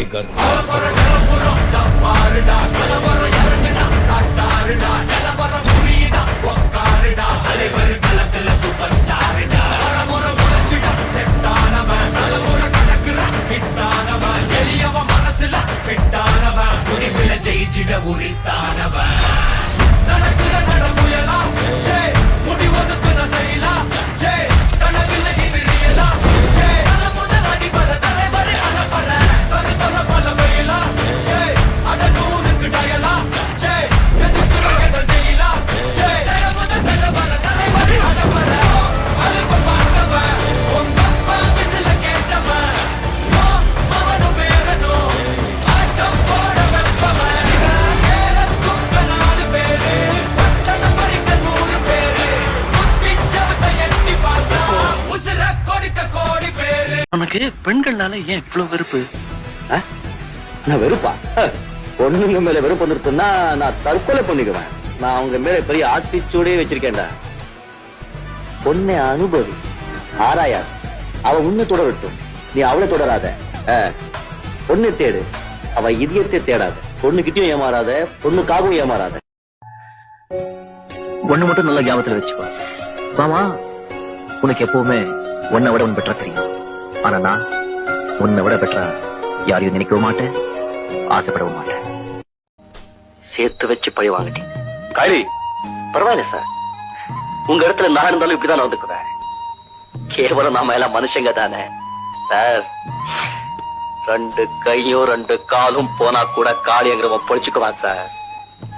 Tiger. ஜெயிச்சிட உரித்தானவன் நடக்கிற நடமுயலா J முடி ஒதுக்குன செயலா ஜே கனவில்ல கிரியலா ஜே தல முதல் அடிபர தலைவர் அலப்பற தது தல பல வயலா ஜே அட நூறுக்கு டயலா ஜே செதுக்குற என்ற ஜெயிலா ஜே தல முதல் தலைவர் தலைவர் அலப்பற அலுப்ப பார்த்தவன் உங்க அப்பா விசில கேட்டவன் மவனு பேரனோ ஆட்டம் போட வெப்பவன் உனக்கு பெண்கள்னால ஏன் இவ்வளவு வெறுப்பு? நான் வெறுப்பா? பொண்ணுங்க மேல வெறுப்பு வந்துருக்குன்னா நான் தற்கொலை பண்ணிக்குவேன். நான் அவங்க மேல பெரிய ஆட்டிச்சூடே வச்சிருக்கேன்டா. பொண்ணை அனுபவி, ஆராயாது. அவ உன்னை தொடரட்டும், நீ அவளை தொடராத. பொண்ணு தேடு, அவ இதயத்தை தேடாத. பொண்ணுகிட்டயும் ஏமாறாத, பொண்ணுக்காகவும் ஏமாறாத. ஒண்ணு மட்டும் நல்ல ஞாபகத்துல வச்சுக்கோ மாமா, உனக்கு எப்பவுமே உன்னை விட உன் பெற்றா தெரியும். ஆனா நான் உன்னை விட பெற்றா யாரையும் நினைக்கவும் மாட்டேன், ஆசைப்படவும் மாட்டேன். சேர்த்து வச்சு பழி வாங்கிட்டேன். காளி, பரவாயில்ல சார், உங்க இடத்துல நான் இருந்தாலும் இப்படிதான் நடந்துக்குவேன். கேவலம் நாம எல்லாம் மனுஷங்க தானே சார். 2 கையும் 2 காலும் போனா கூட காளிங்கிறவன் பொழிச்சுக்குவான் சார்.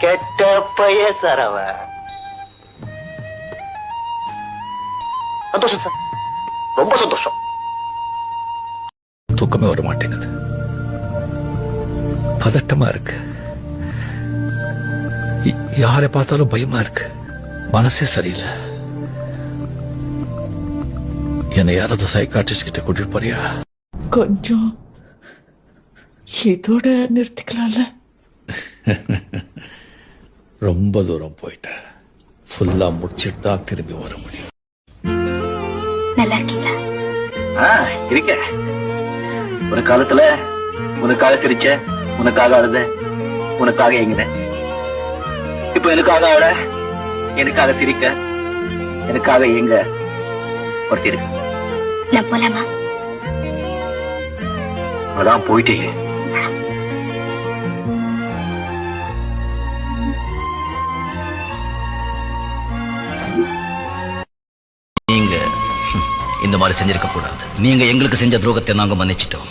கெட்ட பைய சார் அவன். சந்தோஷம் சார், ரொம்ப சந்தோஷம். தூக்கமே வர மாட்டேங்குது, பதட்டமா இருக்கு, யாரை பார்த்தாலும் பயமா இருக்கு, மனசே சரியில்லை. என்னை யாராவது சைக்காட்ரிஸ்ட் கிட்ட கூட்டிட்டு போறியா? கொஞ்சம் இதோட நிறுத்திக்கலாம்ல? ரொம்ப தூரம் போயிட்டேன், ஃபுல்லா முடிச்சிட்டு தான் திரும்பி வர முடியும். நல்லா இருக்கீங்களா? இருக்க. ஒரு காலத்துல உனக்காக சிரிச்ச, உனக்காக அழுத, உனக்காக எங்கின. இப்ப எனக்காக அழ, எனக்காக சிரிக்க, எனக்காக எங்க ஒருத்தி இருக்கு. நான் போலாமா? அதான் போயிட்டே. நீங்க இந்த மாதிரி செஞ்சிருக்க கூடாது. நீங்க எங்களுக்கு செஞ்ச துரோகத்தை நாங்க மன்னிச்சிட்டோம்.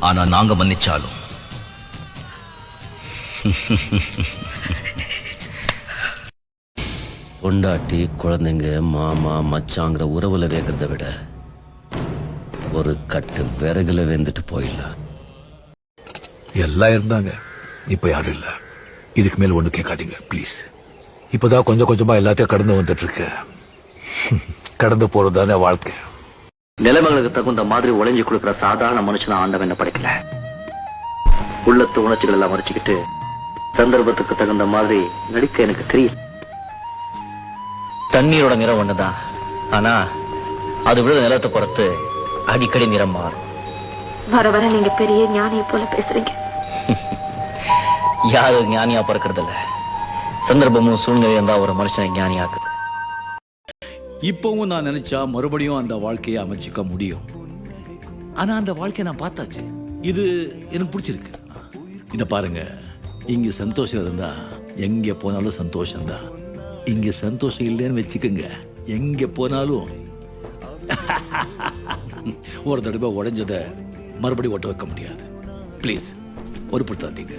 ஆனா நாங்க மன்னிச்சாலும் பொண்டாட்டி, குழந்தைங்க, மாமா, மச்சாங்கிற உறவுல வேகிறத விட ஒரு கட்டு விறகுல வெந்துட்டு போயிடலாம். எல்லாம் இருந்தாங்க, இப்ப யாரும் இல்ல. இதுக்கு மேல ஒண்ணு கேட்காதீங்க ப்ளீஸ். இப்பதான் கொஞ்சம் கொஞ்சமா எல்லாத்தையும் கடந்து வந்துட்டு இருக்க. கடந்து போறதுதானே வாழ்க்கை. நிலைமைகளுக்கு தகுந்த மாதிரி உழைஞ்சு கொடுக்கிற சாதாரண மனுஷன ஆண்டவன் என்ன படைக்கல. உள்ளத்து உணர்ச்சிகள் எல்லாம் மறைச்சுக்கிட்டு சந்தர்ப்பத்துக்கு தகுந்த மாதிரி நடிக்க எனக்கு தெரியல. தண்ணீரோட நிறம் ஒண்ணுதான், ஆனா அது விழுத நிலத்தை பொறுத்து அடிக்கடி நிறம் மாறும். வர வர நீங்க பெரிய ஞானியை போல பேசுறீங்க. யாரும் ஞானியா பிறக்கிறது இல்ல, சந்தர்ப்பமும் சூழ்நிலையும் தான் ஒரு மனுஷனை ஞானியாக்குது. இப்பவும் நான் நினைச்சா மறுபடியும் அந்த வாழ்க்கையை அமைச்சிக்க முடியும். ஆனா அந்த வாழ்க்கையை நான் பார்த்தாச்சு, இது எனக்கு பிடிச்சிருக்கு. இத பாருங்க, இங்க சந்தோஷம் இருந்தா எங்க போனாலும் சந்தோஷம்தான். இங்க சந்தோஷம் இல்லைன்னு வச்சுக்கோங்க, எங்க போனாலும் ஒரு தடவை உடைஞ்சதை மறுபடியும் ஒட்ட வைக்க முடியாது. ப்ளீஸ், ஒரு பொறுத்தாதீங்க.